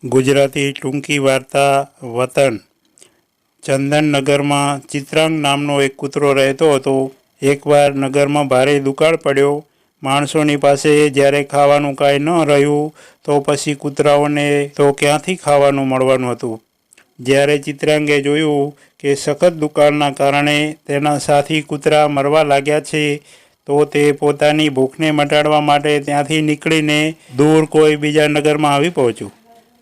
ગુજરાતી ટૂંકી વાર્તા વતન। ચંદનનગરમાં ચિત્રાંગ નામનો એક કૂતરો રહેતો હતો। એકવાર નગરમાં ભારે દુકાળ પડ્યો। માણસોની પાસે જ્યારે ખાવાનું કાંઈ ન રહ્યું તો પછી કૂતરાઓને તો ક્યાંથી ખાવાનું મળવાનું હતું। જ્યારે ચિત્રાંગે જોયું કે સખત દુકાળના કારણે તેના સાથી કૂતરા મરવા લાગ્યા છે તો તે પોતાની ભૂખને મટાડવા માટે ત્યાંથી નીકળીને દૂર કોઈ બીજા નગરમાં આવી પહોંચ્યો।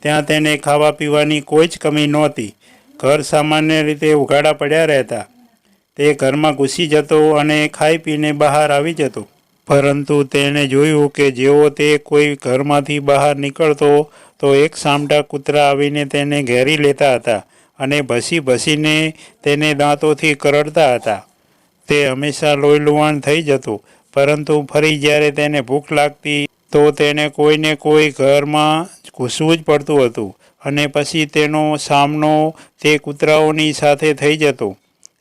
ત્યાં તેને ખાવા પીવાની કોઈ જ કમી નહોતી। ઘર સામાન્ય રીતે ઉઘાડા પડ્યા રહેતા। તે ઘરમાં ઘૂસી જતો અને ખાઈ પીને બહાર આવી જતો। પરંતુ તેણે જોયું કે જેવો તે કોઈ ઘરમાંથી બહાર નીકળતો તો એક સામટા કૂતરા આવીને તેને ઘેરી લેતા હતા અને ભસી ભસીને તેને દાંતોથી કરડતા હતા। તે હંમેશા લોહી લુહાણ થઈ જતો, પરંતુ ફરી જ્યારે તેને ભૂખ લાગતી તો તેને કોઈને કોઈ ઘરમાં ઘૂસવું જ પડતું હતું અને પછી તેનો સામનો તે કૂતરાઓની સાથે થઈ જતો।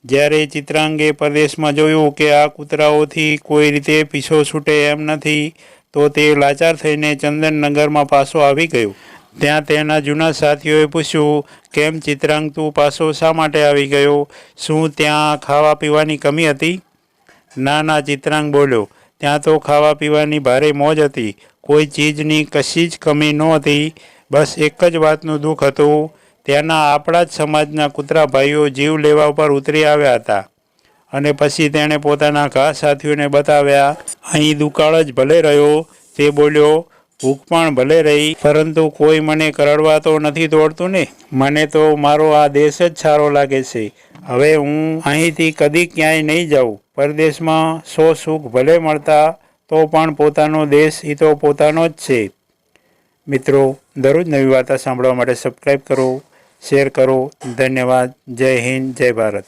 જ્યારે ચિત્રાંગે પરદેશમાં જોયું કે આ કૂતરાઓથી કોઈ રીતે પીછો છૂટે એમ નથી તો તે લાચાર થઈને ચંદનનગરમાં પાછો આવી ગયો। ત્યાં તેના જૂના સાથીઓએ પૂછ્યું, કેમ ચિત્રાંગ, તું પાછો શા માટે આવી ગયો? શું ત્યાં ખાવા પીવાની કમી હતી? ના, ચિત્રાંગ બોલ્યો, ત્યાં તો ખાવા પીવાની ભારે મોજ હતી। કોઈ ચીજની કશી જ કમી નહોતી। બસ એક જ વાતનું દુઃખ હતું, ત્યાંના આપણા જ સમાજના કૂતરા ભાઈઓ જીવ લેવા ઉપર ઉતરી આવ્યા હતા। અને પછી તેણે પોતાના ઘા સાથીઓને બતાવ્યા। અહીં દુકાળ જ ભલે રહ્યો, તે બોલ્યો, ભૂખ પણ ભલે રહી, પરંતુ કોઈ મને કરડવા તો નથી દોડતું ને। મને તો મારો આ દેશ જ સારો લાગે છે। હવે હું અહીંથી કદી ક્યાંય નહીં જાઉં। પરદેશમાં સુખ ભલે મળતા તો પણ પોતાનો દેશ એ તો પોતાનો જ છે। મિત્રો, દરરોજ નવી વાર્તા સાંભળવા માટે સબસ્ક્રાઈબ કરો, શેર કરો। ધન્યવાદ। જય હિન્દ, જય ભારત।